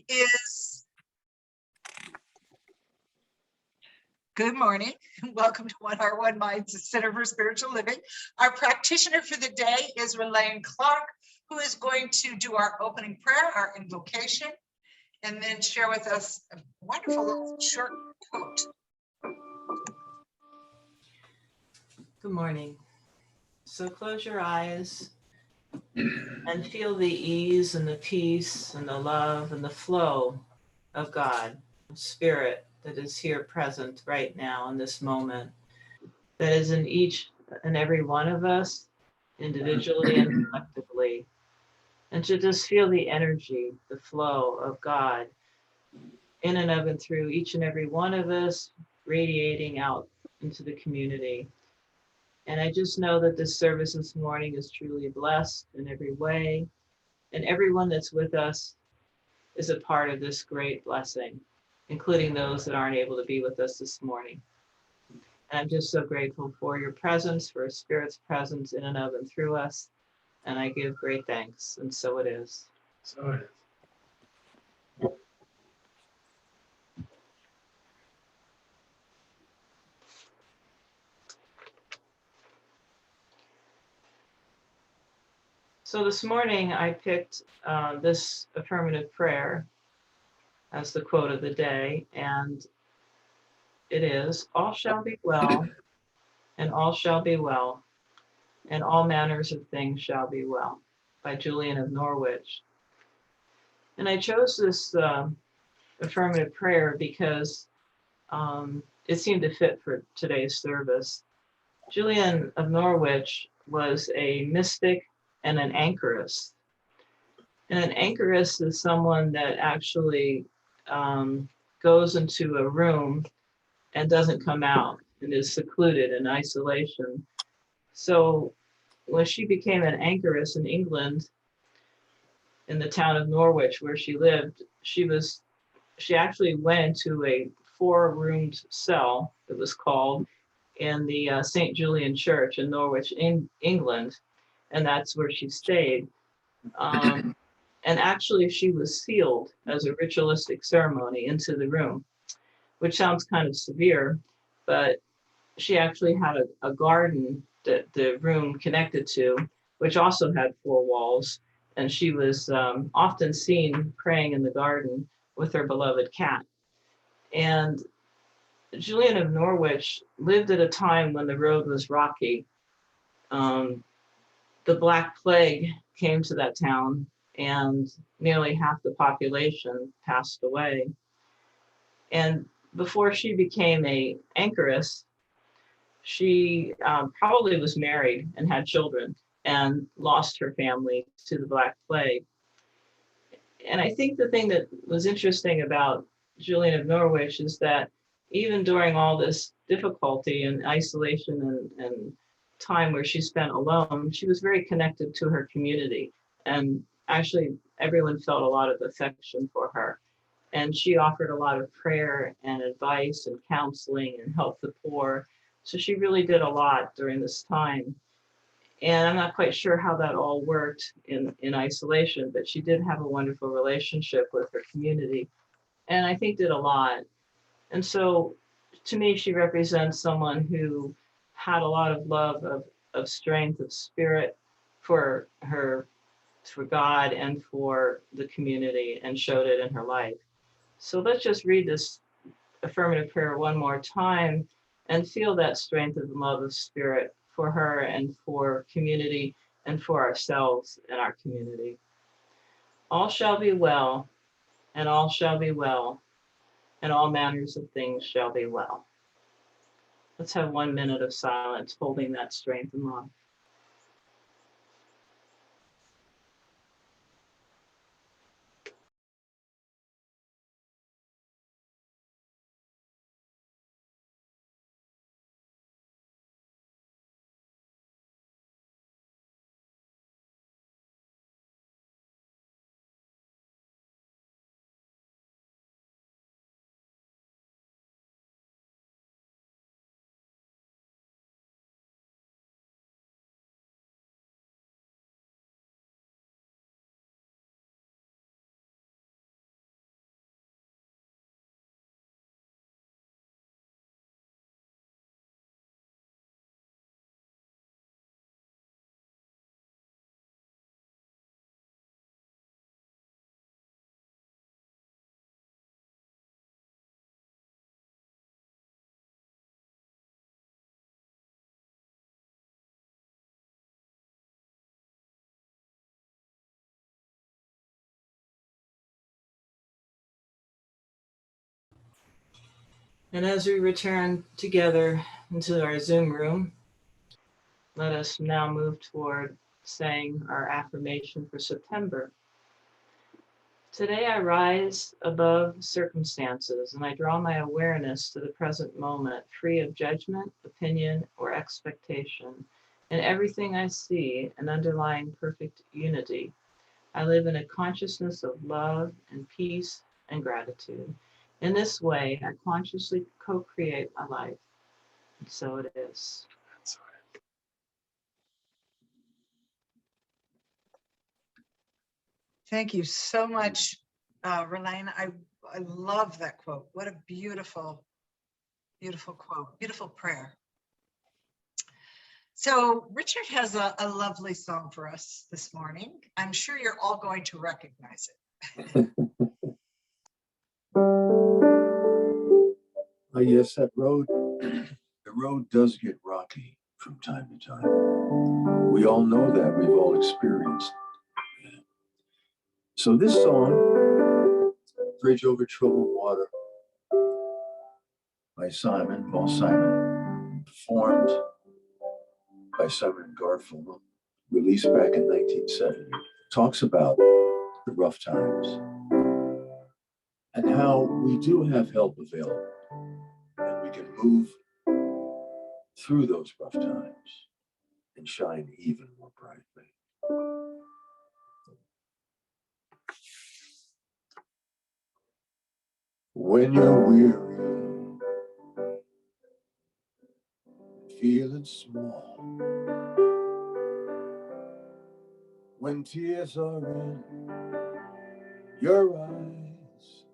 is good morning. Welcome to One Heart, One Mind Center for Spiritual Living. Our practitioner for the day is Ralane Clarke, who is going to do our opening prayer, our invocation, and then share with us a wonderful little short quote. Good morning. So close your eyes and feel the ease and the peace and the love and the flow of God, Spirit that is here present right now in this moment, that is in each and every one of us, individually and collectively. And to just feel the energy, the flow of God in and of and through each and every one of us, radiating out into the community. And I just know that this service this morning is truly blessed in every way. And everyone that's with us is a part of this great blessing, including those that aren't able to be with us this morning. And I'm just so grateful for your presence, for Spirit's presence in and of and through us. And I give great thanks. And so it is. So it is. So this morning I picked this affirmative prayer as the quote of the day, and it is, all shall be well, and all shall be well, and all manners of things shall be well, by Julian of Norwich. And I chose this affirmative prayer because it seemed to fit for today's service. Julian of Norwich was a mystic and an anchorist. And an anchorist is someone that actually goes into a room and doesn't come out and is secluded in isolation. So when she became an anchoress in England, in the town of Norwich where she lived, she actually went into a 4-roomed cell, it was called, in the St. Julian Church in Norwich, in England, and that's where she stayed. And actually she was sealed as a ritualistic ceremony into the room, which sounds kind of severe, but she actually had a garden that the room connected to, which also had 4 walls. And she was often seen praying in the garden with her beloved cat. And Julian of Norwich lived at a time when the road was rocky. The Black Plague came to that town, and nearly half the population passed away. And before she became an anchoress, she probably was married and had children and lost her family to the Black Plague. And I think the thing that was interesting about Julian of Norwich is that even during all this difficulty and isolation and time where she spent alone, she was very connected to her community. And actually, everyone felt a lot of affection for her. And she offered a lot of prayer and advice and counseling and helped the poor. So she really did a lot during this time. And I'm not quite sure how that all worked in isolation, but she did have a wonderful relationship with her community, and I think did a lot. And so to me, she represents someone who had a lot of love of strength, of spirit for God and for the community, and showed it in her life. So let's just read this affirmative prayer one more time and feel that strength of the love of spirit for her and for community and for ourselves and our community. All shall be well, and all shall be well, and all manners of things shall be well. Let's have 1 minute of silence, holding that strength and love. And as we return together into our Zoom room, let us now move toward saying our affirmation for September. Today I rise above circumstances and I draw my awareness to the present moment, free of judgment, opinion, or expectation. In everything I see, an underlying perfect unity. I live in a consciousness of love and peace and gratitude. In this way, I consciously co-create my life. And so it is. Thank you so much, Ralane. I love that quote. What a beautiful, beautiful quote, beautiful prayer. So Richard has a lovely song for us this morning. I'm sure you're all going to recognize it. Yes, the road does get rocky from time to time. We all know that. We've all experienced that. So this song, Bridge Over Troubled Water, by Paul Simon, performed by Simon Garfunkel, released back in 1970, talks about the rough times and how we do have help available and we can move through those rough times and shine even more brightly. When you're weary, feeling small, when tears are in your eyes,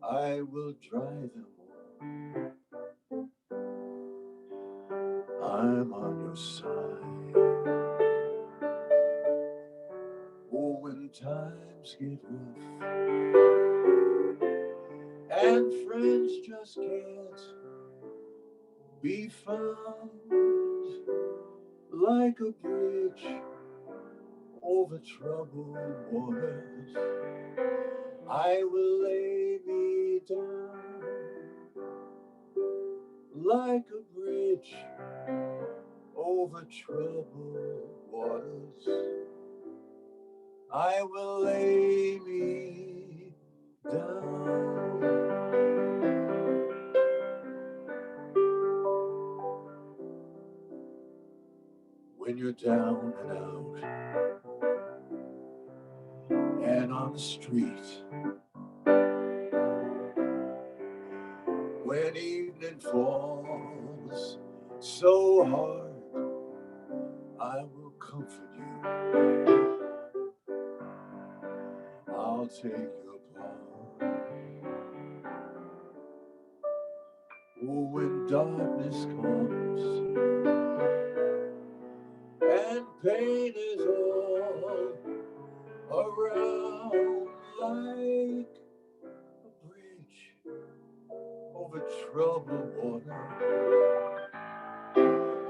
I will dry them all. I'm on your side. Oh, when times get rough and friends just can't be found, like a bridge over troubled waters, I will lay me down. Like a bridge over troubled waters, I will lay me down. When you're down and out and on the street, when evening falls so hard, I will comfort you. I'll take your part. Oh, when darkness comes and pain is all around, like a bridge over troubled water,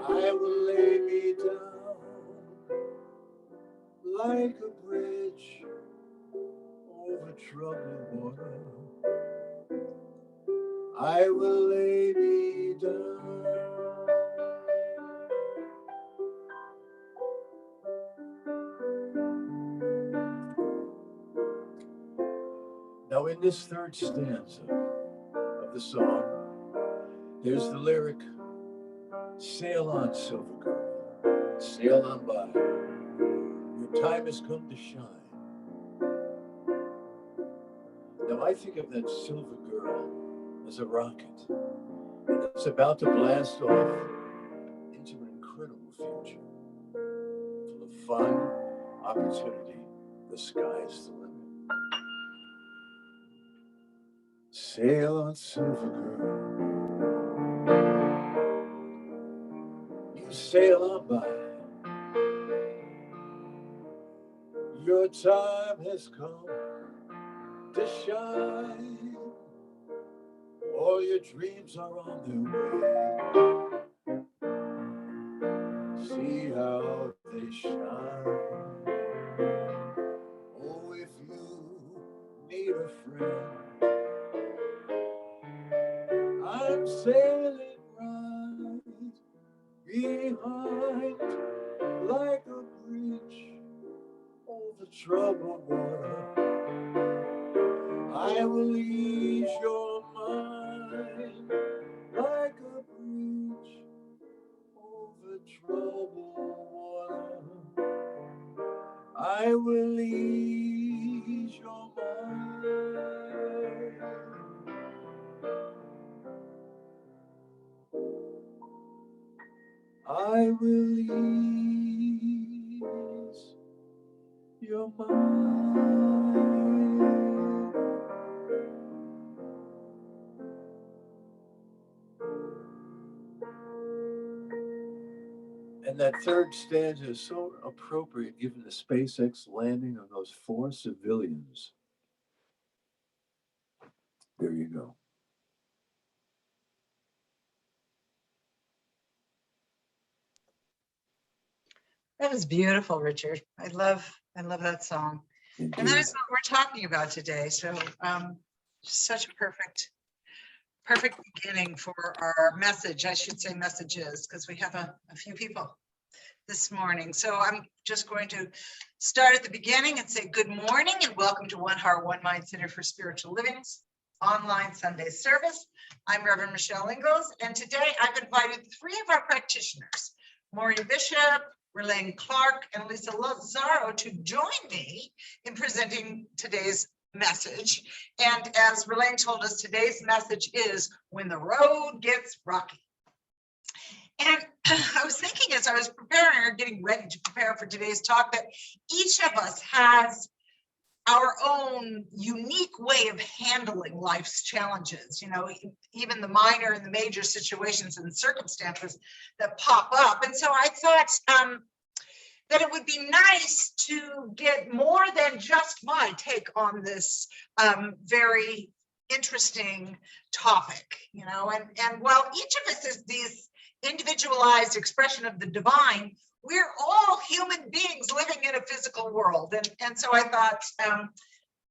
I will lay me down. Like a bridge over troubled water, I will lay me down. Now in this third stanza of the song, there's the lyric, sail on, silver girl, sail on by. Your time has come to shine. Now I think of that silver girl as a rocket, and it's about to blast off into an incredible future, full of fun, opportunity. The sky's the limit. Sail on, silver girl, you sail on by. Your time has come to shine. All your dreams are on their way. See how they shine. Oh, if you need a friend, sailing right behind like a bridge over troubled water. I will ease your mind like a bridge over troubled water. I will ease your mind. I will ease your mind. And that third stanza is so appropriate given the SpaceX landing of those 4 civilians. There you go. That was beautiful, Richard. I love that song. And that is what we're talking about today. So such a perfect beginning for our message. I should say messages, because we have a few people this morning. So I'm just going to start at the beginning and say good morning and welcome to One Heart, One Mind Center for Spiritual Living's online Sunday service. I'm Reverend Michelle Ingalls, and today I've invited 3 of our practitioners, Maureen Bishop, Ralane, Clarke, and Lazaro, to join me in presenting today's message. And as Ralane told us, today's message is when the road gets rocky. And I was thinking as I was preparing or getting ready to prepare for today's talk that each of us has our own unique way of handling life's challenges, you know, even the minor and the major situations and circumstances that pop up. And so I thought that it would be nice to get more than just my take on this very interesting topic, you know, and while each of us is this individualized expression of the divine, we're all human beings living in a physical world. And so I thought,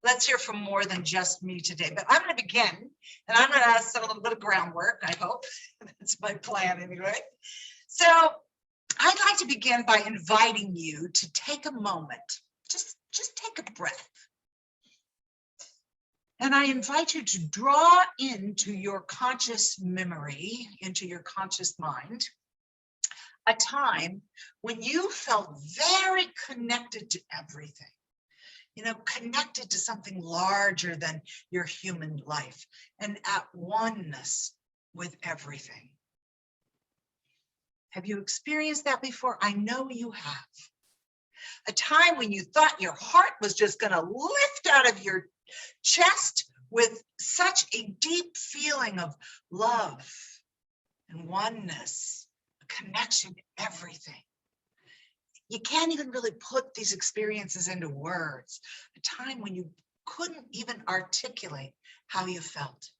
let's hear from more than just me today. But I'm going to begin, and I'm going to set a little bit of groundwork, I hope. That's my plan anyway. So I'd like to begin by inviting you to take a moment, just take a breath. And I invite you to draw into your conscious memory, into your conscious mind, a time when you felt very connected to everything, you know, connected to something larger than your human life and at oneness with everything. Have you experienced that before? I know you have. A time when you thought your heart was just going to lift out of your chest with such a deep feeling of love and oneness, a connection to everything. You can't even really put these experiences into words. A time when you couldn't even articulate how you felt.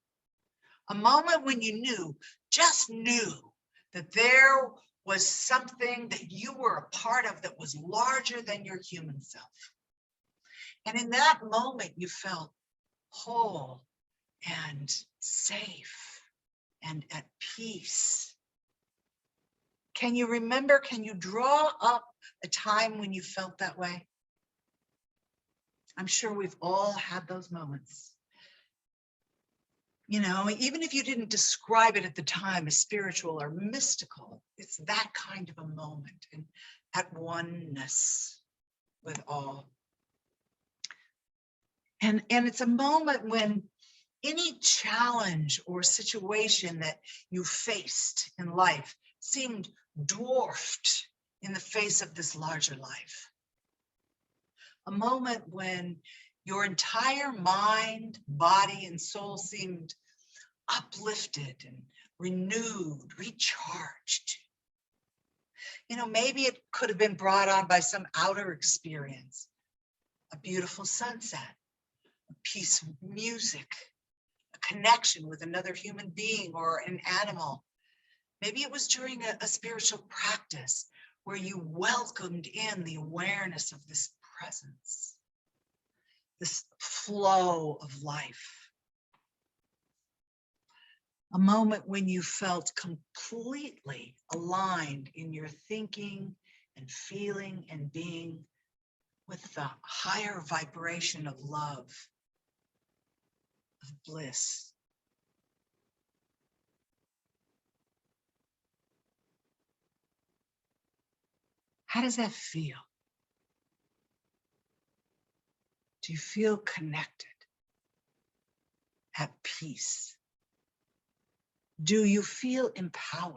A moment when you just knew that there was something that you were a part of that was larger than your human self. And in that moment, you felt whole and safe and at peace. Can you remember, can you draw up a time when you felt that way? I'm sure we've all had those moments. You know, even if you didn't describe it at the time as spiritual or mystical, it's that kind of a moment and at oneness with all. And it's a moment when any challenge or situation that you faced in life seemed dwarfed in the face of this larger life. A moment when your entire mind, body, and soul seemed uplifted and renewed, recharged. You know, maybe it could have been brought on by some outer experience, a beautiful sunset, a piece of music, a connection with another human being or an animal. Maybe it was during a spiritual practice where you welcomed in the awareness of this presence, this flow of life. A moment when you felt completely aligned in your thinking and feeling and being with the higher vibration of love, of bliss. How does that feel? Do you feel connected, at peace? Do you feel empowered?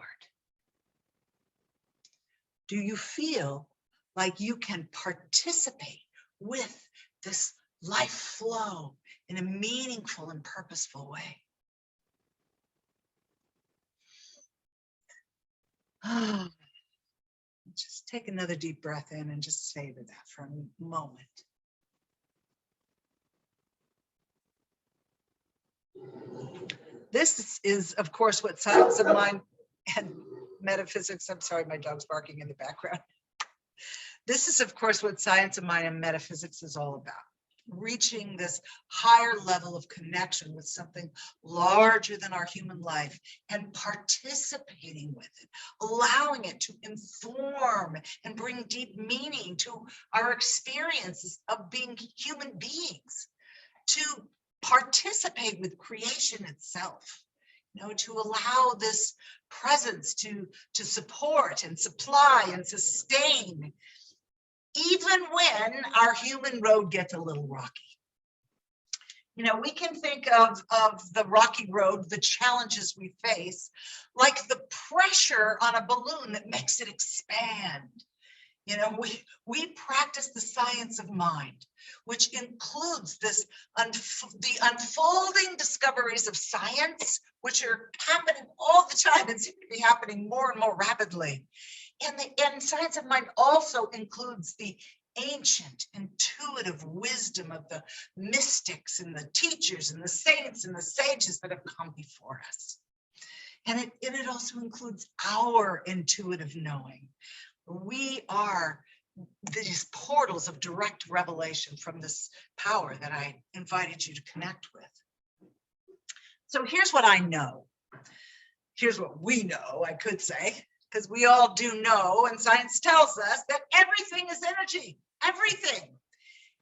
Do you feel like you can participate with this life flow in a meaningful and purposeful way? Just take another deep breath in and just savor that for a moment. This is, of course, what science of mind and metaphysics, I'm sorry, my dog's barking in the background. This is, of course, what science of mind and metaphysics is all about. Reaching this higher level of connection with something larger than our human life and participating with it, allowing it to inform and bring deep meaning to our experiences of being human beings, to participate with creation itself, to allow this presence to support and supply and sustain, even when our human road gets a little rocky. We can think of the rocky road, the challenges we face, like the pressure on a balloon that makes it expand. We practice the science of mind, which includes the unfolding discoveries of science, which are happening all the time and seem to be happening more and more rapidly. And science of mind also includes the ancient, intuitive wisdom of the mystics and the teachers and the saints and the sages that have come before us. And it also includes our intuitive knowing. We are these portals of direct revelation from this power that I invited you to connect with. So here's what I know. Here's what we know, I could say, because we all do know, and science tells us that everything is energy, everything.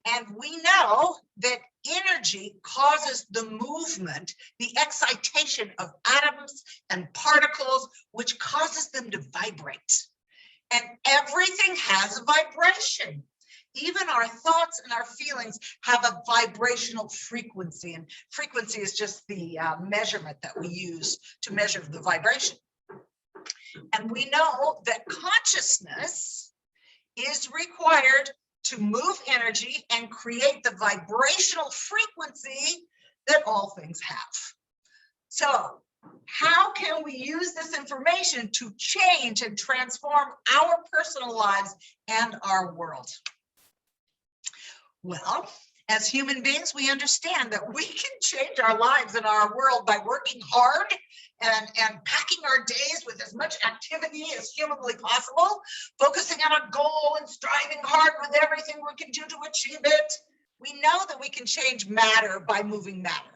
And we know that energy causes the movement, the excitation of atoms and particles, which causes them to vibrate. And everything has a vibration. Even our thoughts and our feelings have a vibrational frequency. And frequency is just the measurement that we use to measure the vibration. And we know that consciousness is required to move energy and create the vibrational frequency that all things have. So, how can we use this information to change and transform our personal lives and our world? Well, as human beings, we understand that we can change our lives and our world by working hard and packing our days with as much activity as humanly possible, focusing on a goal and striving hard with everything we can do to achieve it. We know that we can change matter by moving matter.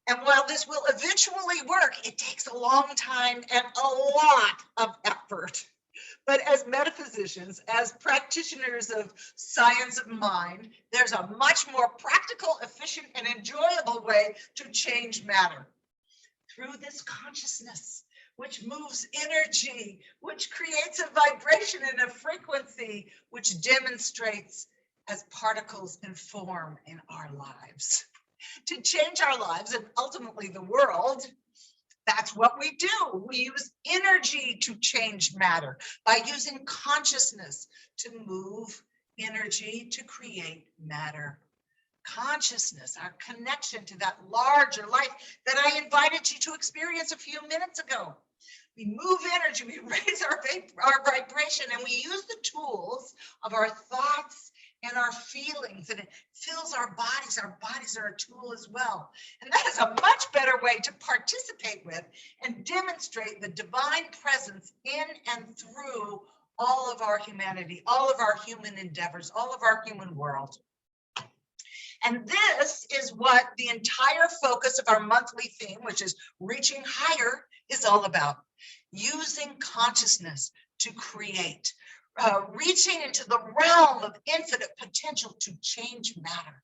And while this will eventually work, it takes a long time and a lot of effort. But as metaphysicians, as practitioners of science of mind, there's a much more practical, efficient, and enjoyable way to change matter. Through this consciousness, which moves energy, which creates a vibration and a frequency, which demonstrates as particles inform in our lives. To change our lives and ultimately the world, that's what we do. We use energy to change matter by using consciousness to move energy to create matter. Consciousness, our connection to that larger life that I invited you to experience a few minutes ago. We move energy, we raise our vibration, and we use the tools of our thoughts and our feelings, and it fills our bodies. Our bodies are a tool as well. And that is a much better way to participate with and demonstrate the divine presence in and through all of our humanity, all of our human endeavors, all of our human world. And this is what the entire focus of our monthly theme, which is reaching higher, is all about. Using consciousness to create, reaching into the realm of infinite potential to change matter.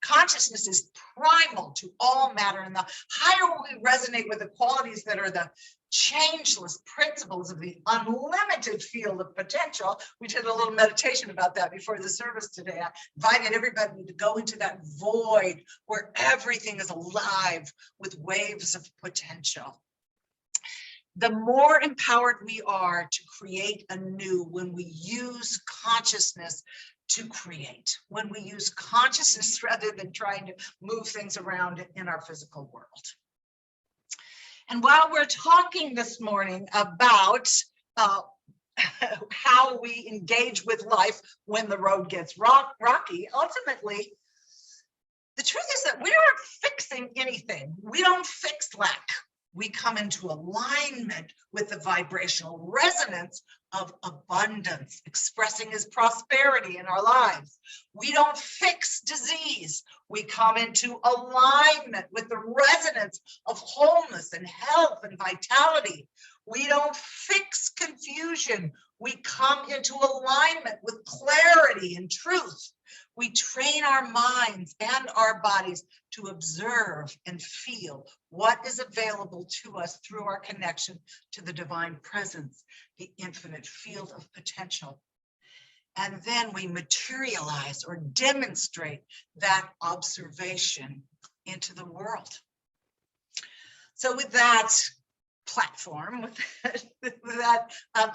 Consciousness is primal to all matter, and the higher we resonate with the qualities that are the changeless principles of the unlimited field of potential. We did a little meditation about that before the service today. I invited everybody to go into that void where everything is alive with waves of potential. The more empowered we are to create anew when we use consciousness to create, when we use consciousness rather than trying to move things around in our physical world. And while we're talking this morning about how we engage with life when the road gets rocky, ultimately, the truth is that we aren't fixing anything. We don't fix lack. We come into alignment with the vibrational resonance of abundance, expressing as prosperity in our lives. We don't fix disease. We come into alignment with the resonance of wholeness and health and vitality. We don't fix confusion. We come into alignment with clarity and truth. We train our minds and our bodies to observe and feel what is available to us through our connection to the divine presence, the infinite field of potential. And then we materialize or demonstrate that observation into the world. So with that platform, with that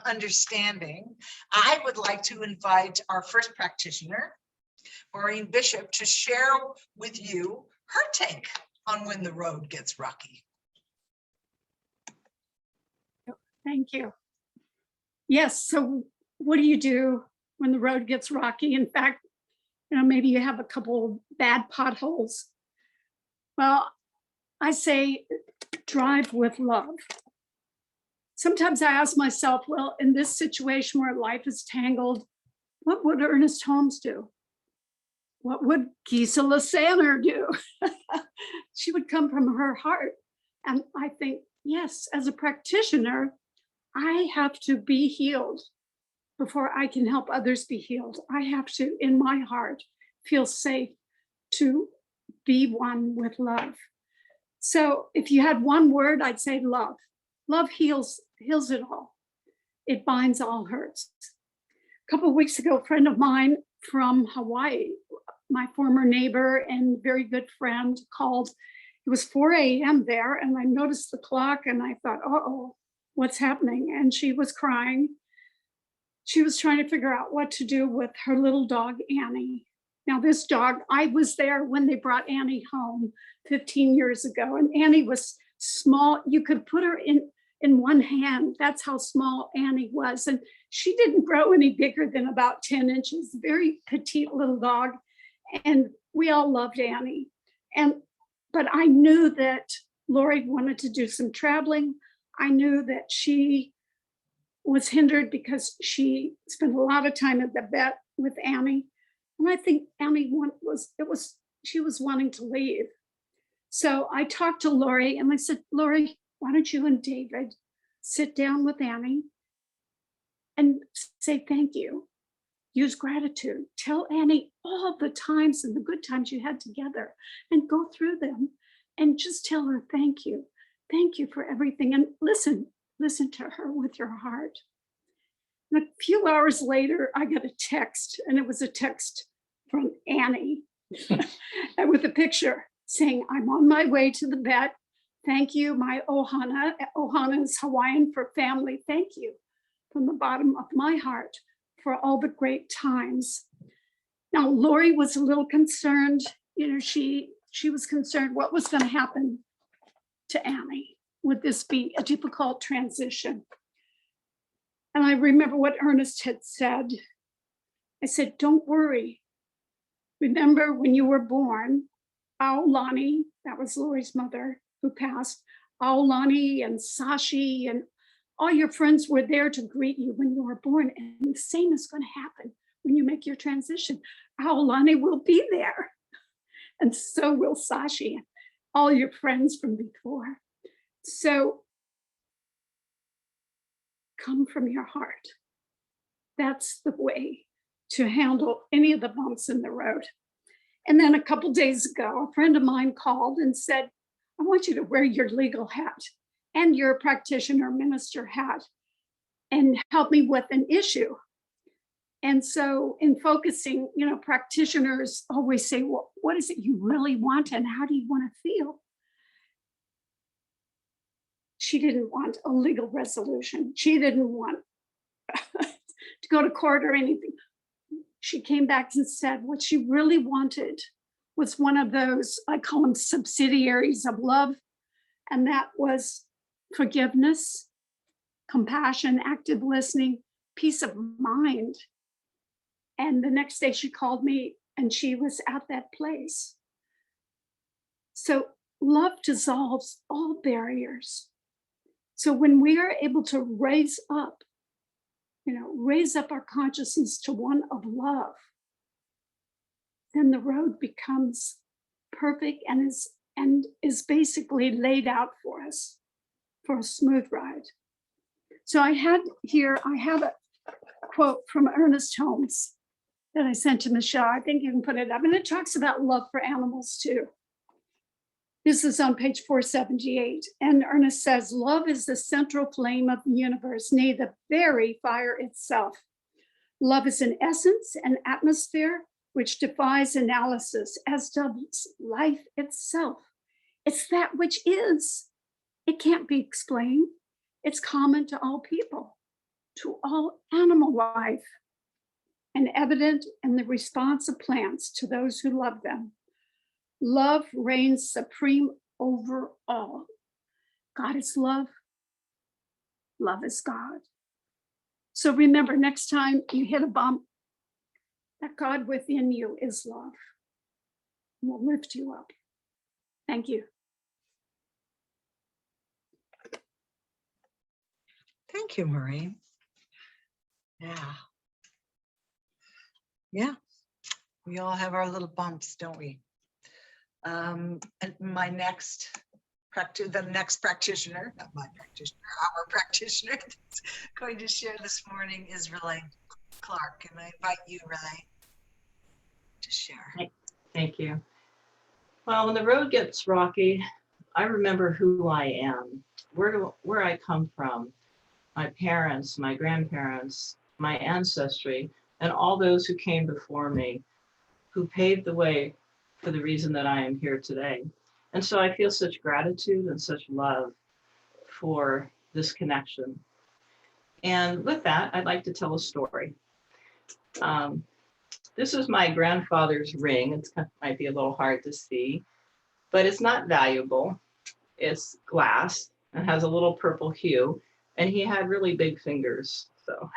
understanding, I would like to invite our first practitioner, Maureen Bishop, to share with you her take on when the road gets rocky. Thank you. Yes, so what do you do when the road gets rocky? In fact, maybe you have a couple bad potholes. Well, I say drive with love. Sometimes I ask myself, well, in this situation where life is tangled, what would Ernest Holmes do? What would Gisela Sander do? She would come from her heart. And I think, yes, as a practitioner, I have to be healed before I can help others be healed. I have to, in my heart, feel safe to be one with love. So if you had one word, I'd say love. Love heals it all. It binds all hurts. A couple of weeks ago, a friend of mine from Hawaii, my former neighbor and very good friend, called. It was 4 a.m. there, and I noticed the clock, and I thought, uh-oh, what's happening? And she was crying. She was trying to figure out what to do with her little dog, Annie. Now, this dog, I was there when they brought Annie home 15 years ago, and Annie was small. You could put her in one hand. That's how small Annie was. And she didn't grow any bigger than about 10 inches, very petite little dog. And we all loved Annie. But I knew that Lori wanted to do some traveling. I knew that she was hindered because she spent a lot of time at the vet with Annie. And I think Annie she was wanting to leave. So I talked to Lori and I said, Lori, why don't you and David sit down with Annie and say thank you? Use gratitude. Tell Annie all the times and the good times you had together and go through them and just tell her thank you. Thank you for everything. And listen to her with your heart. And a few hours later, I got a text, and it was a text from Annie and with a picture saying, I'm on my way to the vet. Thank you, my ohana. Ohana is Hawaiian for family. Thank you from the bottom of my heart for all the great times. Now, Lori was a little concerned. She was concerned what was going to happen to Annie. Would this be a difficult transition? And I remember what Ernest had said. I said, don't worry. Remember when you were born, Aulani, that was Lori's mother who passed, Aulani and Sashi and all your friends were there to greet you when you were born. And the same is going to happen when you make your transition. Aulani will be there. And so will Sashi and all your friends from before. So come from your heart. That's the way to handle any of the bumps in the road. And then a couple days ago, a friend of mine called and said, I want you to wear your legal hat and your practitioner minister hat and help me with an issue. And so in focusing, practitioners always say, well, what is it you really want and how do you want to feel? She didn't want a legal resolution. She didn't want to go to court or anything. She came back and said what she really wanted was one of those, I call them subsidiaries of love. And that was forgiveness, compassion, active listening, peace of mind. And the next day she called me and she was at that place. So love dissolves all barriers. So when we are able to raise up our consciousness to one of love, then the road becomes perfect and is basically laid out for us for a smooth ride. So I have a quote from Ernest Holmes that I sent to Michelle. I think you can put it up. And it talks about love for animals too. This is on page 478. And Ernest says, love is the central flame of the universe, nay, the very fire itself. Love is an essence, an atmosphere which defies analysis, as does life itself. It's that which is. It can't be explained. It's common to all people, to all animal life, and evident in the response of plants to those who love them. Love reigns supreme over all. God is love. Love is God. So remember, next time you hit a bump, that God within you is love. And will lift you up. Thank you. Thank you, Maureen. Yeah, we all have our little bumps, don't we? And my next the next practitioner, not my practitioner, our practitioner that's going to share this morning is Ralane Clarke. And I invite you, Ralane, to share. Thank you. Well, when the road gets rocky, I remember who I am, where I come from, my parents, my grandparents, my ancestry, and all those who came before me, who paved the way for the reason that I am here today. And so I feel such gratitude and such love for this connection. And with that, I'd like to tell a story. This is my grandfather's ring. It might be a little hard to see, but it's not valuable. It's glass and has a little purple hue, and he had really big fingers. So,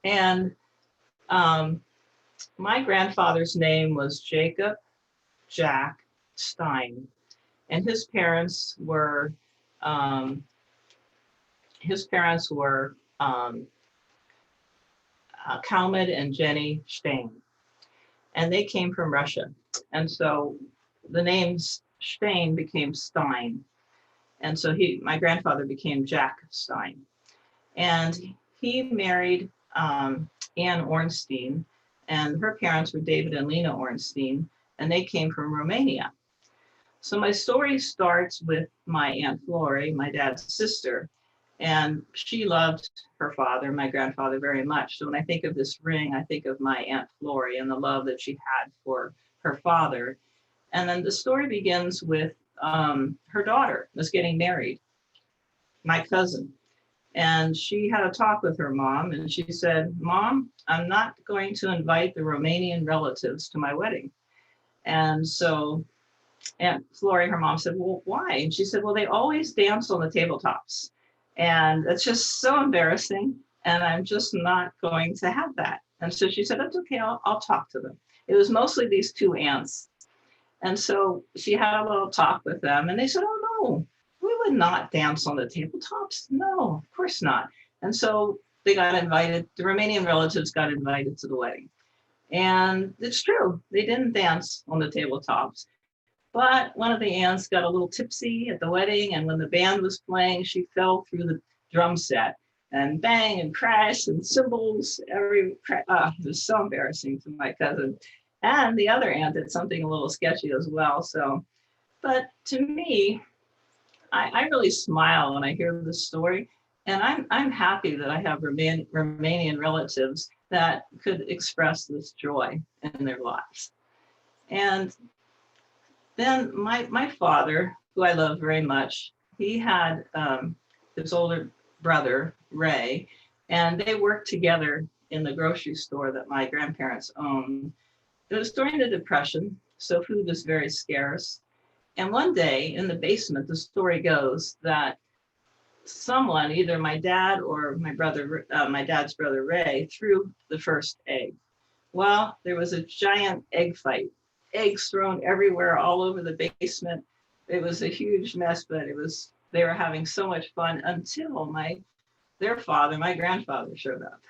and my grandfather's name was Jacob Jack Stein, and his parents were Kalmud and Jenny Stein, and they came from Russia. And so the names Stein became Stein. And so my grandfather became Jack Stein. And he married Anne Ornstein, and her parents were David and Lena Ornstein, and they came from Romania. So my story starts with my Aunt Florrie, my dad's sister, and she loved her father, my grandfather, very much. So when I think of this ring, I think of my Aunt Florrie and the love that she had for her father. And then the story begins with her daughter was getting married, my cousin. And she had a talk with her mom, and she said, Mom, I'm not going to invite the Romanian relatives to my wedding. And so Aunt Florrie, her mom, said, well, why? And she said, well, they always dance on the tabletops. And it's just so embarrassing. And I'm just not going to have that. And so she said, that's okay, I'll talk to them. It was mostly these two aunts. And so she had a little talk with them, and they said, oh, no, we would not dance on the tabletops. No, of course not. And so they got invited, the Romanian relatives got invited to the wedding. And it's true, they didn't dance on the tabletops. But one of the aunts got a little tipsy at the wedding, and when the band was playing, she fell through the drum set and bang and crash and cymbals. It was so embarrassing to my cousin. And the other aunt did something a little sketchy as well. So, but to me, I really smile when I hear this story, and I'm happy that I have Romanian relatives that could express this joy in their lives. And then my father, who I love very much, he had his older brother, Ray, and they worked together in the grocery store that my grandparents owned. It was during the Depression, so food was very scarce. And one day in the basement, the story goes that someone, either my dad or my dad's brother Ray, threw the first egg. Well, there was a giant egg fight, eggs thrown everywhere, all over the basement. It was a huge mess, but they were having so much fun until their father, my grandfather, showed up.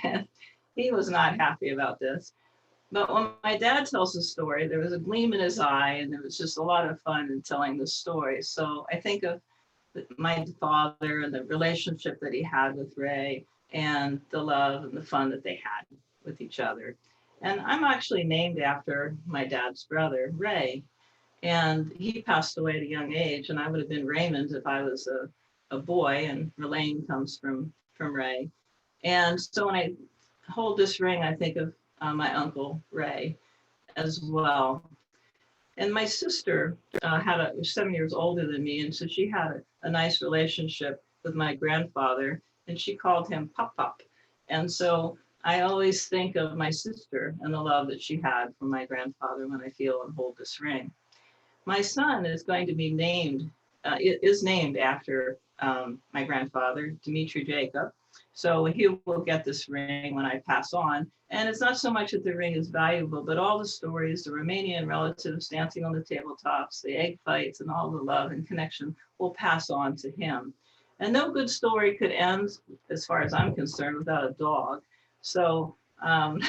And he was not happy about this. But when my dad tells the story, there was a gleam in his eye, and there was just a lot of fun in telling the story. So I think of my father and the relationship that he had with Ray, and the love and the fun that they had with each other. And I'm actually named after my dad's brother, Ray. And he passed away at a young age, and I would have been Raymond if I was a boy, and Ralane comes from Ray. And so when I hold this ring, I think of my uncle Ray as well. And my sister was 7 years older than me, and so she had a nice relationship with my grandfather, and she called him Pop Pop. And so I always think of my sister and the love that she had for my grandfather when I feel and hold this ring. My son is going to be named after my grandfather, Dimitri Jacob. So he will get this ring when I pass on. And it's not so much that the ring is valuable, but all the stories, the Romanian relatives dancing on the tabletops, the egg fights, and all the love and connection will pass on to him. And no good story could end, as far as I'm concerned, without a dog. So when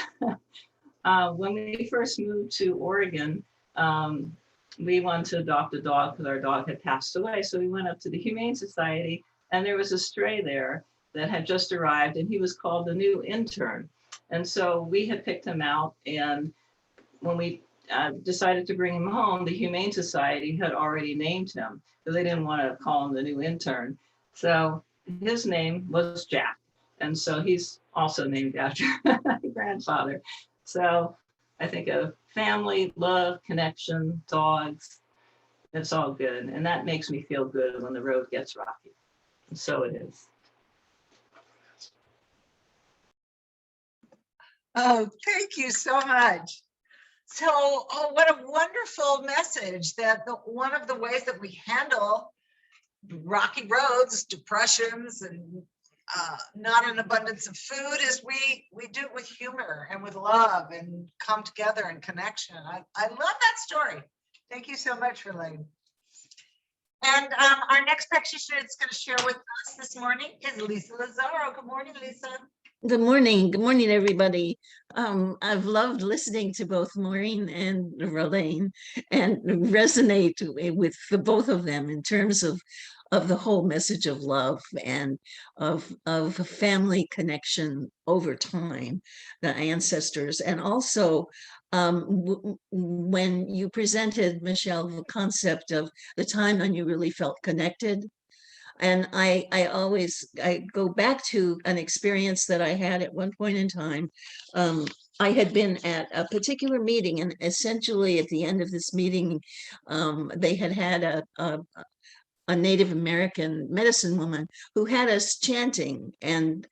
we first moved to Oregon, we wanted to adopt a dog because our dog had passed away. So we went up to the Humane Society, and there was a stray there that had just arrived, and he was called the new intern. And so we had picked him out, and when we decided to bring him home, the Humane Society had already named him, because they didn't want to call him the new intern. So his name was Jack, and so he's also named after my grandfather. So I think of family, love, connection, dogs, it's all good. And that makes me feel good when the road gets rocky. And so it is. Oh, thank you so much. So, what a wonderful message that one of the ways that we handle rocky roads, depressions, and not an abundance of food is we do it with humor and with love and come together in connection. I love that story. Thank you so much, Ralane. And our next practitioner that's going to share with us this morning is Lisa Lazaro. Good morning, Lisa. Good morning. Good morning, everybody. I've loved listening to both Maureen and Ralane and resonate with the both of them in terms of the whole message of love and of family connection over time, the ancestors, and also when you presented, Michelle, the concept of the time when you really felt connected. And I go back to an experience that I had at one point in time. I had been at a particular meeting, and essentially at the end of this meeting, they had a Native American medicine woman who had us chanting and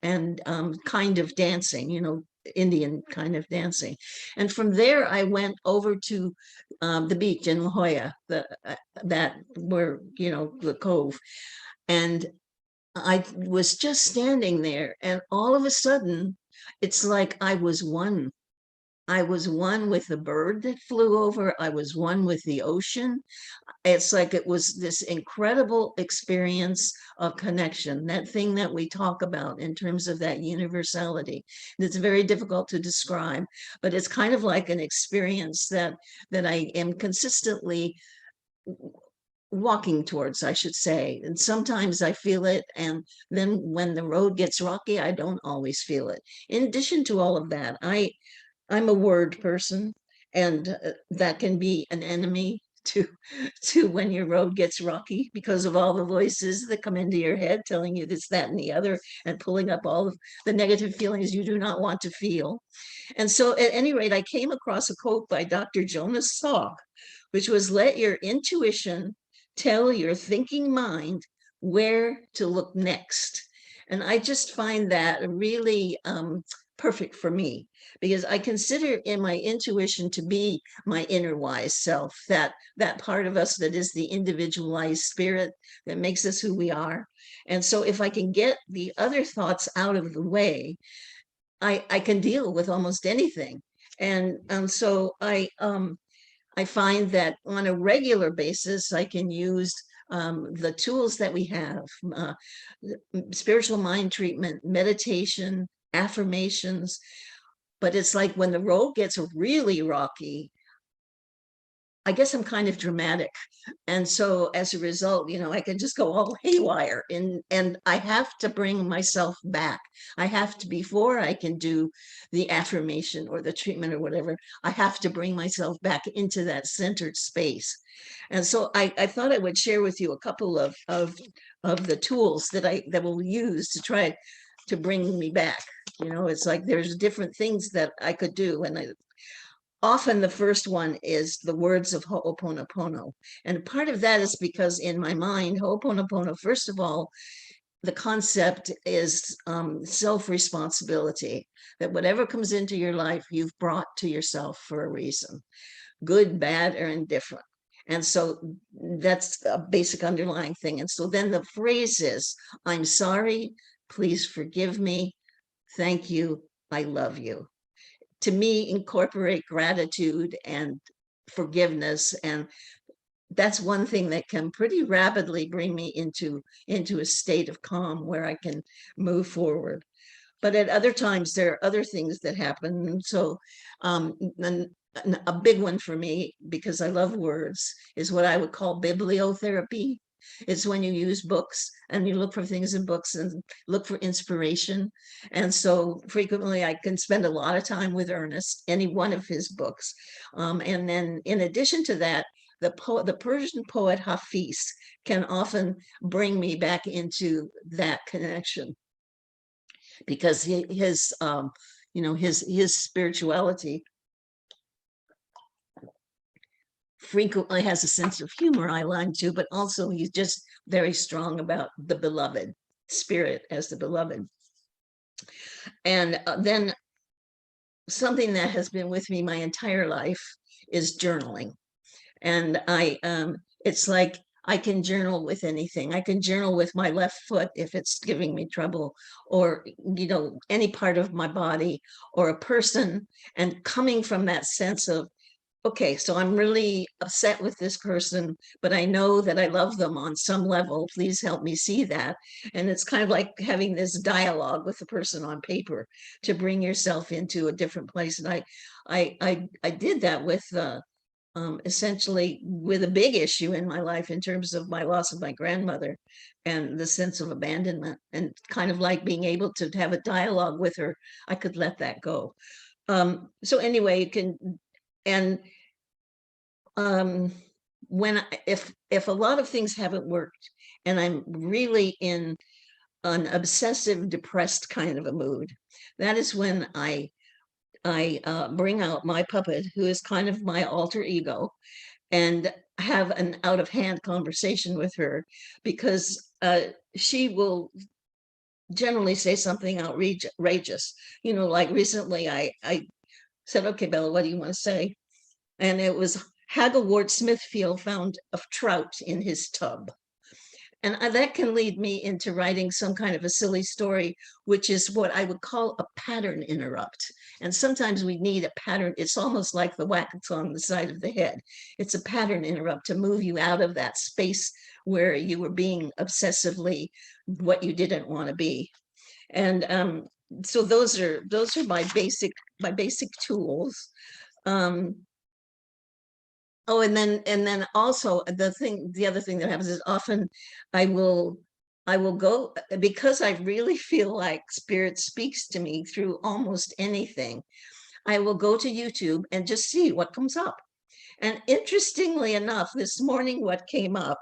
kind of dancing, Indian kind of dancing. And from there, I went over to the beach in La Jolla, that were, the cove. And I was just standing there, and all of a sudden, it's like I was one. I was one with the bird that flew over. I was one with the ocean. it's like it was this incredible experience of connection, that thing that we talk about in terms of that universality. It's very difficult to describe, but it's kind of like an experience that I am consistently walking towards, I should say. And sometimes I feel it, and then when the road gets rocky, I don't always feel it. In addition to all of that, I'm a word person, and that can be an enemy to when your road gets rocky, because of all the voices that come into your head telling you this, that, and the other, and pulling up all of the negative feelings you do not want to feel. And so at any rate, I came across a quote by Dr. Jonas Salk, which was, let your intuition tell your thinking mind where to look next. And I just find that really perfect for me, because I consider in my intuition to be my inner wise self, that part of us that is the individualized spirit that makes us who we are. And so if I can get the other thoughts out of the way, I can deal with almost anything. And so I find that on a regular basis, I can use the tools that we have, spiritual mind treatment, meditation, affirmations. But it's like when the road gets really rocky, I guess I'm kind of dramatic. And so as a result, I can just go all haywire, and I have to bring myself back. I have to, before I can do the affirmation or the treatment or whatever, I have to bring myself back into that centered space. And so I thought I would share with you a couple of the tools that will use to try to bring me back. It's like there's different things that I could do, and often the first one is the words of Ho'oponopono. And part of that is because in my mind, Ho'oponopono, first of all, the concept is self-responsibility, that whatever comes into your life, you've brought to yourself for a reason, good, bad, or indifferent. And so that's a basic underlying thing. And so then the phrase is, I'm sorry, please forgive me, thank you, I love you. To me, incorporate gratitude and forgiveness, and that's one thing that can pretty rapidly bring me into a state of calm where I can move forward. But at other times, there are other things that happen. So a big one for me, because I love words, is what I would call bibliotherapy. It's when you use books and you look for things in books and look for inspiration. And so frequently I can spend a lot of time with Ernest, any one of his books. And then in addition to that, the Persian poet Hafiz can often bring me back into that connection, because his spirituality frequently has a sense of humor, I learned too, but also he's just very strong about the beloved, spirit as the beloved. And then something that has been with me my entire life is journaling. And it's like I can journal with anything. I can journal with my left foot if it's giving me trouble, or any part of my body or a person, and coming from that sense of, okay, so I'm really upset with this person, but I know that I love them on some level. Please help me see that. And it's kind of like having this dialogue with the person on paper to bring yourself into a different place. And I did that with essentially with a big issue in my life in terms of my loss of my grandmother and the sense of abandonment, and kind of like being able to have a dialogue with her. I could let that go. So anyway, you can, and if a lot of things haven't worked and I'm really in an obsessive, depressed kind of a mood, that is when I bring out my puppet, who is kind of my alter ego, and have an out of hand conversation with her, because she will generally say something outrageous. Like recently I said, okay, Bella, what do you want to say? And it was, Hagglewort Smithfield found a trout in his tub. And that can lead me into writing some kind of a silly story, which is what I would call a pattern interrupt. And sometimes we need a pattern. It's almost like the wax on the side of the head. It's a pattern interrupt to move you out of that space where you were being obsessively what you didn't want to be. And so those are my basic tools. Oh, and then also the other thing that happens is often I will go, because I really feel like Spirit speaks to me through almost anything. I will go to YouTube and just see what comes up. And interestingly enough, this morning, what came up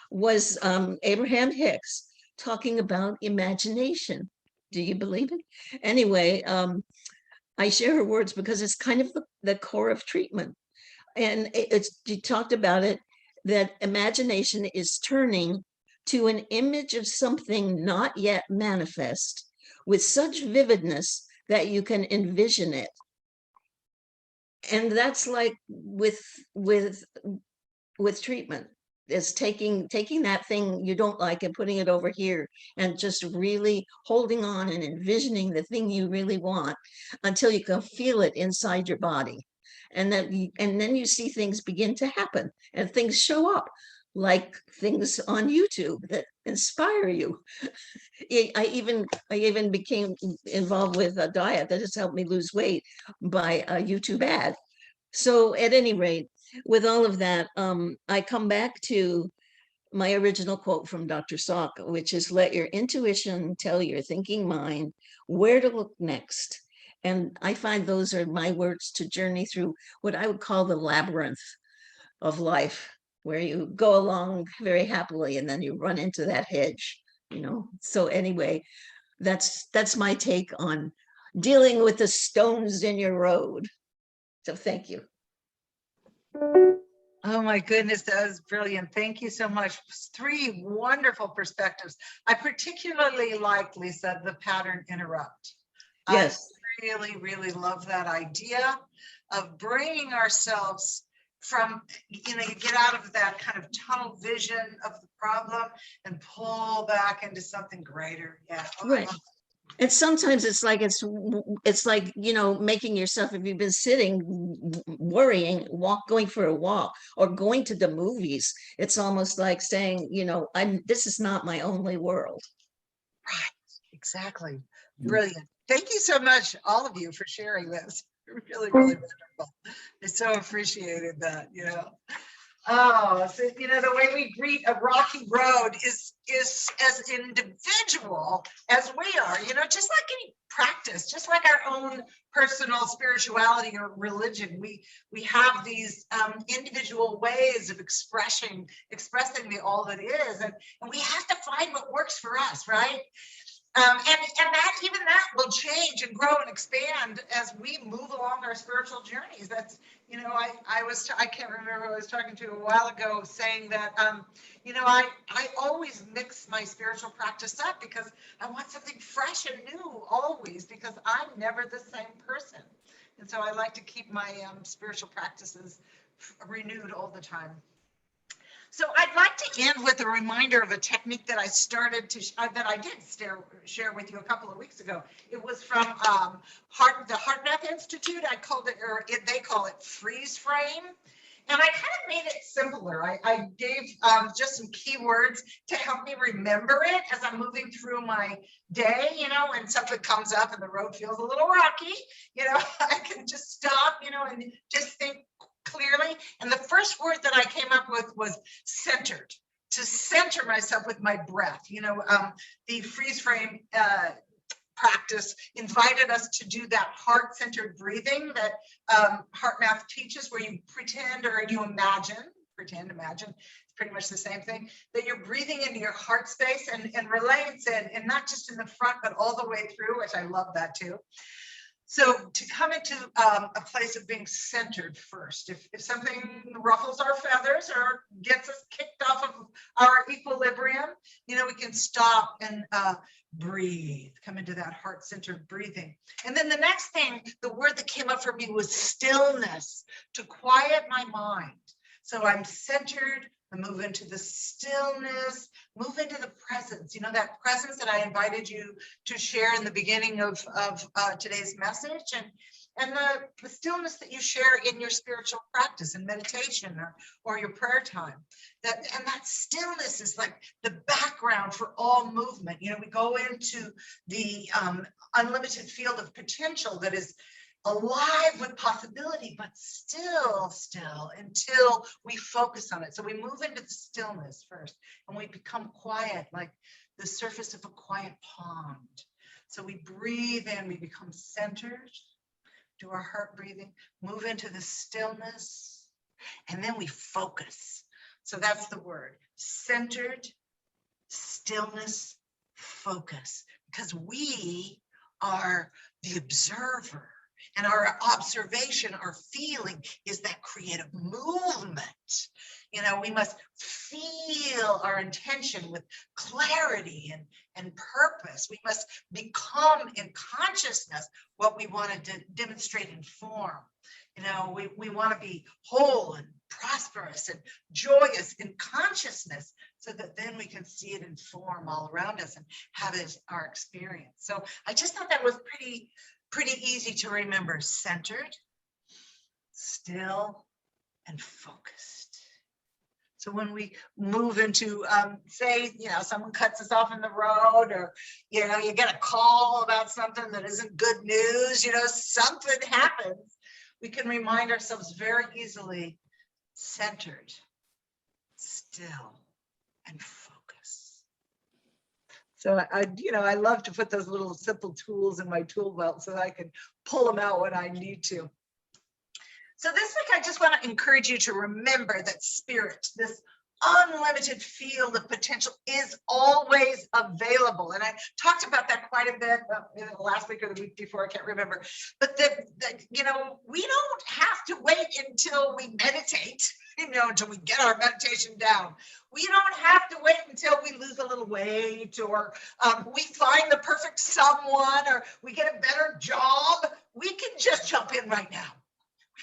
was Abraham Hicks talking about imagination. Do you believe it? Anyway, I share her words because it's kind of the core of treatment. And you talked about it, that imagination is turning to an image of something not yet manifest with such vividness that you can envision it. And that's like with treatment, is taking that thing you don't like and putting it over here and just really holding on and envisioning the thing you really want until you can feel it inside your body. And then you see things begin to happen and things show up, like things on YouTube that inspire you. I even became involved with a diet that has helped me lose weight by a YouTube ad. So at any rate, with all of that, I come back to my original quote from Dr. Salk, which is, let your intuition tell your thinking mind where to look next. And I find those are my words to journey through what I would call the labyrinth of life, where you go along very happily and then you run into that hedge, So anyway, that's my take on dealing with the stones in your road. So thank you. Oh my goodness, that was brilliant. Thank you so much. 3 wonderful perspectives. I particularly like, Lisa, the pattern interrupt. Yes. I really, really love that idea of bringing ourselves from, you get out of that kind of tunnel vision of the problem and pull back into something greater. Yeah. Oh, right. And sometimes it's like making yourself, if you've been sitting worrying, going for a walk or going to the movies, it's almost like saying, this is not my only world. Right, exactly. Brilliant. Thank you so much, all of you, for sharing this. Really, really wonderful. I so appreciated that, Oh, so, the way we greet a rocky road is as individual as we are, just like any practice, just like our own personal spirituality or religion. We have these individual ways of expressing the all that is, and we have to find what works for us, right? And that will change and grow and expand as we move along our spiritual journeys. That's, I can't remember who I was talking to a while ago saying that, I always mix my spiritual practice up because I want something fresh and new always, because I'm never the same person. And so I like to keep my spiritual practices renewed all the time. So I'd like to end with a reminder of a technique that I started that I did share with you a couple of weeks ago. It was from the HeartMath Institute. I called it, they call it freeze frame. And I kind of made it simpler. I gave just some keywords to help me remember it as I'm moving through my day, when something comes up and the road feels a little rocky, I can just stop, and just think clearly. And the first word that I came up with was centered, to center myself with my breath. The freeze frame practice invited us to do that heart-centered breathing that HeartMath teaches, where you pretend or you imagine, it's pretty much the same thing, that you're breathing into your heart space. And Ralane said, and not just in the front, but all the way through, which I love that too. So to come into a place of being centered first, if something ruffles our feathers or gets us kicked off of our equilibrium, we can stop and breathe, come into that heart-centered breathing. And then the next thing, the word that came up for me was stillness, to quiet my mind. So I'm centered, and move into the stillness, move into the presence. You know, that presence that I invited you to share in the beginning of today's message, and the stillness that you share in your spiritual practice and meditation or your prayer time. And that stillness is like the background for all movement. You know, we go into the unlimited field of potential that is alive with possibility, but still until we focus on it. So we move into the stillness first, and we become quiet, like the surface of a quiet pond. So we breathe in, we become centered, do our heart breathing, move into the stillness, and then we focus. So that's the word, centered, stillness, focus, because we are the observer. And our observation, our feeling is that creative movement. You know, we must feel our intention with clarity and purpose. We must become in consciousness what we want to demonstrate in form. You know, we want to be whole and prosperous and joyous in consciousness, so that then we can see it in form all around us and have it as our experience. So I just thought that was pretty easy to remember. Centered, still, and focused. So when we move into, say, you know, someone cuts us off in the road, or, you know, you get a call about something that isn't good news, you know, something happens, we can remind ourselves very easily, centered, still, and focused. So I love to put those little simple tools in my tool belt so that I can pull them out when I need to. So this week, I just want to encourage you to remember that spirit, this unlimited field of potential, is always available. And I talked about that quite a bit last week or the week before, I can't remember. But you know, we don't have to wait until we meditate, you know, until we get our meditation down. We don't have to wait until we lose a little weight, or we find the perfect someone, or we get a better job. We can just jump in right now.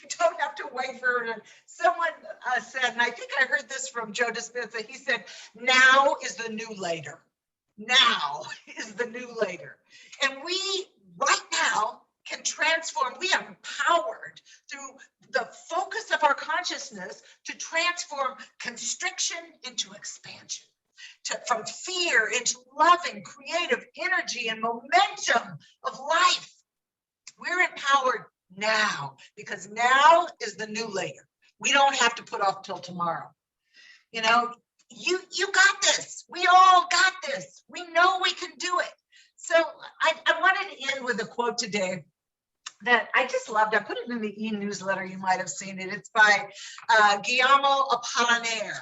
We don't have to wait for it. Someone said, and I think I heard this from Joe Dispenza, he said, now is the new later. Now is the new later. And we, right now, can transform. We are empowered through the focus of our consciousness to transform constriction into expansion, from fear into loving, creative energy and momentum of life. We're empowered now, because now is the new later. We don't have to put off till tomorrow. You know, you got this. We all got this. We know we can do it. So I wanted to end with a quote today that I just loved. I put it in the e-newsletter. You might have seen it. It's by Guillermo Apollinaire.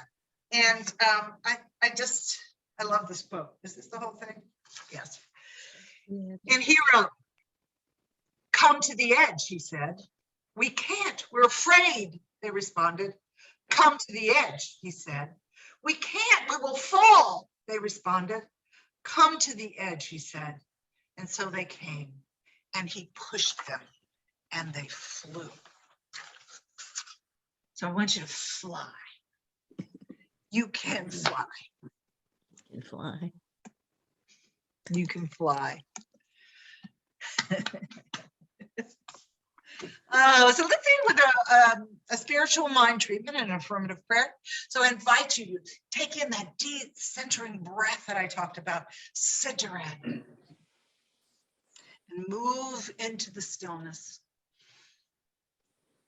And I love this quote. Is this the whole thing? Yes. Yeah. And he wrote, "Come to the edge," he said. "We can't, we're afraid," they responded. "Come to the edge," he said. "We can't, we will fall," they responded. "Come to the edge," he said. And so they came, and he pushed them, and they flew. So I want you to fly. You can fly. You can fly. You can fly. So let's end with a spiritual mind treatment and an affirmative prayer. So I invite you to take in that deep centering breath that I talked about. Center in and move into the stillness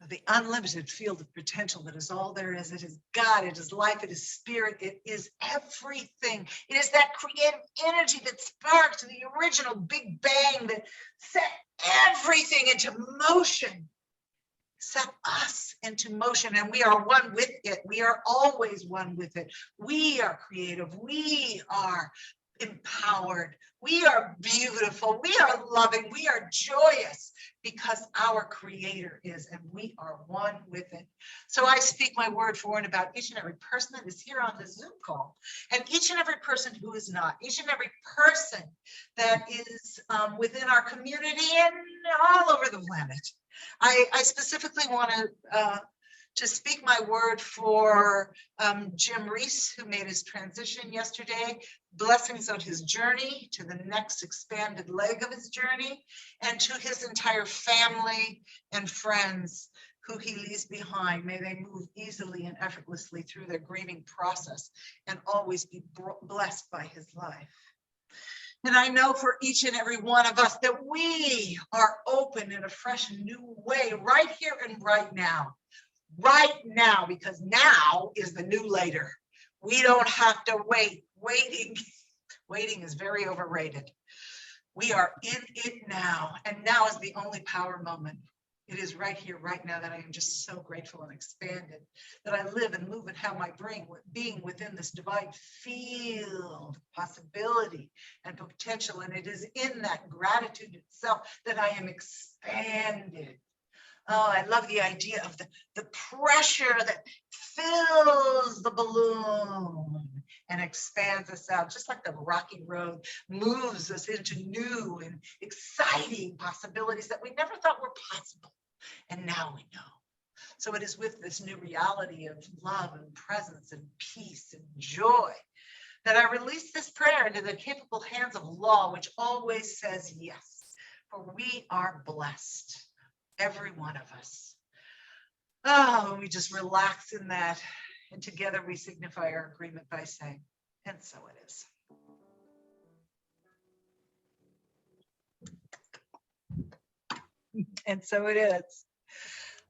of the unlimited field of potential that is all there is. It is God, it is life, it is spirit, it is everything. It is that creative energy that sparked the original Big Bang that set everything into motion, set us into motion, and we are one with it. We are always one with it. We are creative. We are empowered. We are beautiful. We are loving. We are joyous because our Creator is, and we are one with it. So I speak my word for and about each and every person that is here on this Zoom call, and each and every person who is not, each and every person that is within our community and all over the planet. I specifically want to to speak my word for Jim Reese, who made his transition yesterday. Blessings on his journey to the next expanded leg of his journey, and to his entire family and friends who he leaves behind. May they move easily and effortlessly through their grieving process and always be blessed by his life. And I know for each and every one of us that we are open in a fresh and new way right here and right now, because now is the new later. We don't have to wait. Waiting is very overrated. We are in it now, and now is the only power moment. It is right here, right now, that I am just so grateful and expanded that I live and move and have my being within this divine field of possibility and potential. And it is in that gratitude itself that I am expanded. Oh, I love the idea of the pressure that fills the balloon and expands us out, just like the rocky road moves us into new and exciting possibilities that we never thought were possible. And now we know. So it is with this new reality of love and presence and peace and joy that I release this prayer into the capable hands of law, which always says yes, for we are blessed, every one of us. Oh, we just relax in that, and together we signify our agreement by saying, and so it is. And so it is.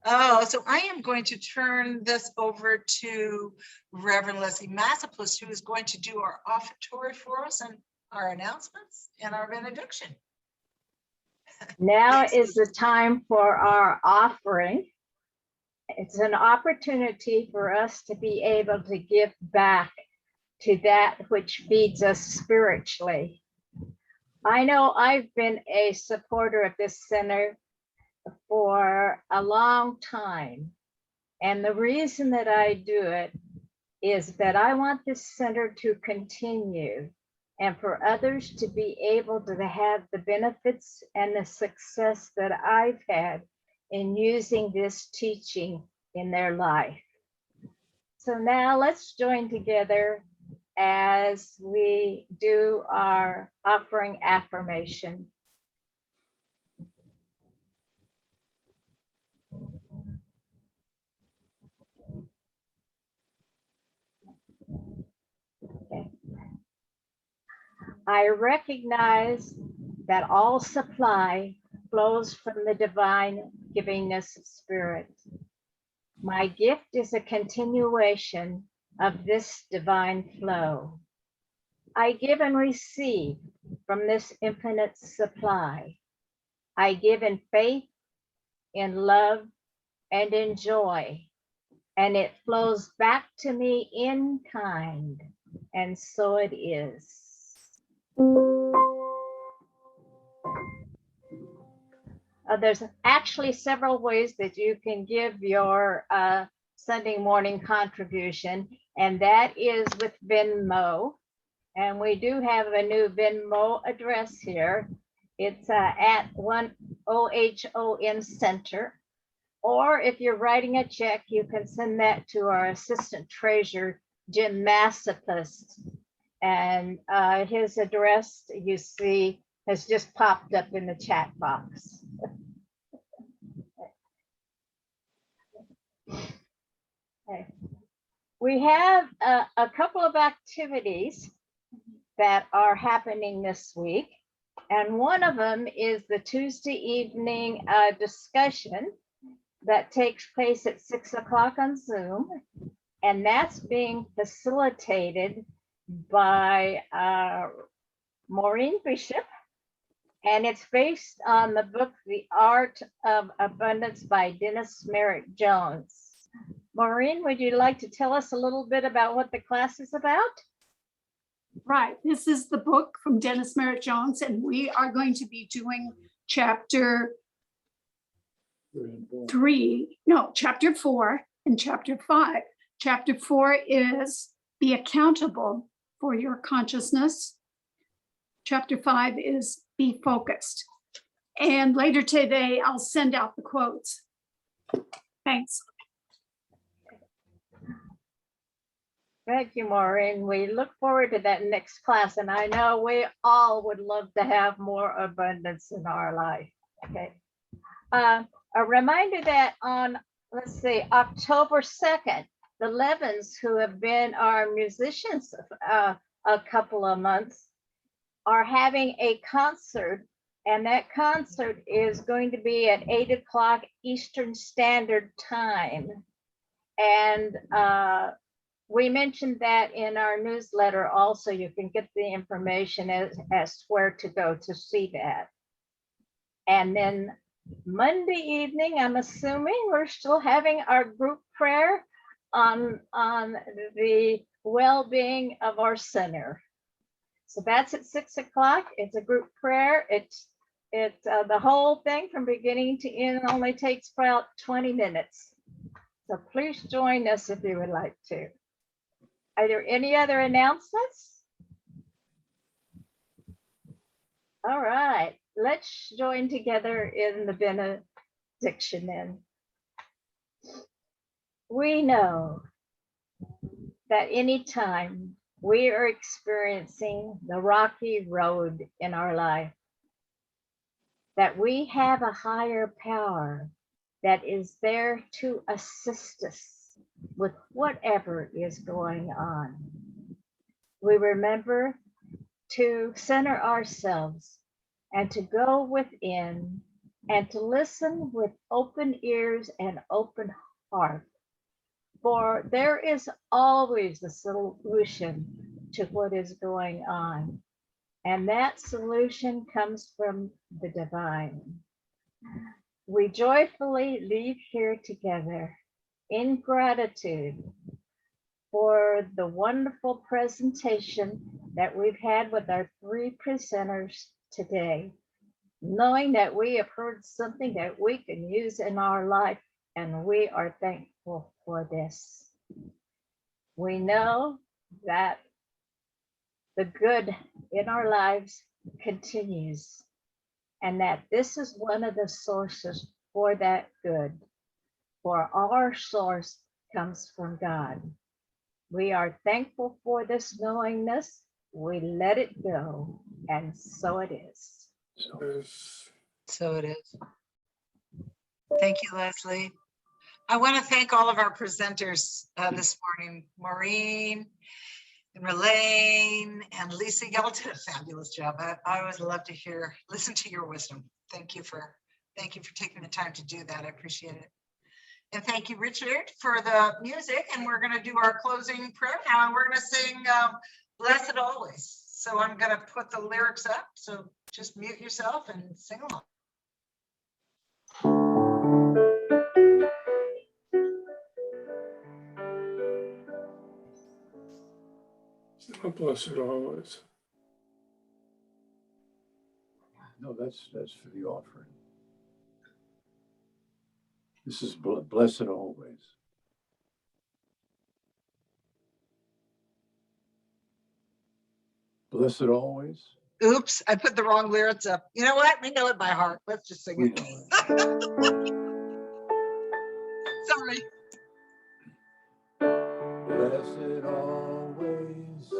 Oh, so I am going to turn this over to Reverend Leslie Massapus, who is going to do our offertory for us and our announcements and our benediction. Now is the time for our offering. It's an opportunity for us to be able to give back to that which feeds us spiritually. I know I've been a supporter of this center for a long time. And the reason that I do it is that I want this center to continue and for others to be able to have the benefits and the success that I've had in using this teaching in their life. So now let's join together as we do our offering affirmation. Okay. I recognize that all supply flows from the divine givingness of spirit. My gift is a continuation of this divine flow. I give and receive from this infinite supply. I give in faith, in love, and in joy, and it flows back to me in kind, and so it is. There's actually several ways that you can give your Sunday morning contribution, and that is with Venmo. And we do have a new Venmo address here. It's at 10HON Center. Or if you're writing a check, you can send that to our Assistant Treasurer, Jim Massapus. And his address, you see, has just popped up in the chat box. Okay. We have a couple of activities that are happening this week. And one of them is the Tuesday evening discussion that takes place at 6 o'clock on Zoom. And that's being facilitated by Maureen Bishop. And it's based on the book, The Art of Abundance by Dennis Merritt Jones. Maureen, would you like to tell us a little bit about what the class is about? Right. This is the book from Dennis Merritt Jones, and we are going to be doing chapter 4 and chapter 5. Chapter 4 is be accountable for your consciousness. Chapter 5 is be focused. And later today, I'll send out the quotes. Thanks. Thank you, Maureen. We look forward to that next class, and I know we all would love to have more abundance in our life. Okay. A reminder that on, let's see, October 2nd, the Levins, who have been our musicians a couple of months, are having a concert, and that concert is going to be at 8 o'clock Eastern Standard Time. And we mentioned that in our newsletter also. You can get the information as to where to go to see that. And then Monday evening, I'm assuming we're still having our group prayer on the well-being of our center. So that's at 6 o'clock. It's a group prayer. It's the whole thing from beginning to end only takes about 20 minutes. So please join us if you would like to. Are there any other announcements? All right, let's join together in the benediction then. We know that anytime we are experiencing the rocky road in our life, that we have a higher power that is there to assist us with whatever is going on. We remember to center ourselves and to go within and to listen with open ears and open heart. For there is always a solution to what is going on. And that solution comes from the divine. We joyfully leave here together in gratitude for the wonderful presentation that we've had with our 3 presenters today, knowing that we have heard something that we can use in our life, and we are thankful for this. We know that the good in our lives continues, and that this is one of the sources for that good. For our source comes from God. We are thankful for this knowingness. We let it go, and so it is. So it is. Thank you, Leslie. I want to thank all of our presenters this morning, Maureen and Ralane and Lisa. Y'all did a fabulous job. I always love to listen to your wisdom. Thank you for taking the time to do that. I appreciate it. And thank you, Richard, for the music. And we're going to do our closing prayer now. And we're going to sing Blessed Always. So I'm going to put the lyrics up. So just mute yourself and sing along. Blessed always. No, that's for the offering. This is blessed always. Blessed always. Oops, I put the wrong lyrics up. You know what? We know it by heart. Let's just sing We it. know it. Sorry. Blessed always,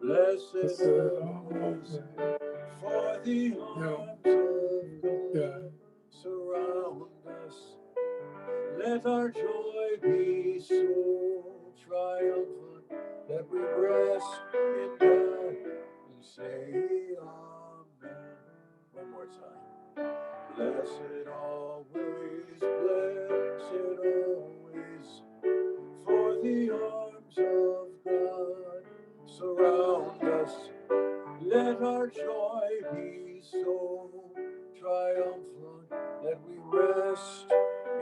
blessed always, for the arms of God surround us. Let our joy be so triumphant that we rest in God and say amen. One more time. Blessed always, for the arms of God surround us. Let our joy be so triumphant that we rest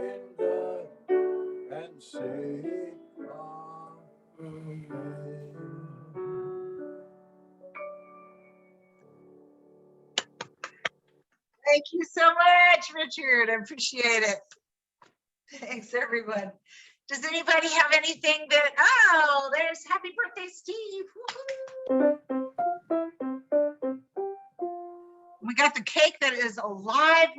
in God and say amen. Thank you so much, Richard. I appreciate it. Thanks, everyone. Does anybody have anything that, oh, there's happy birthday, Steve. Woo-hoo. We got the cake that is alive with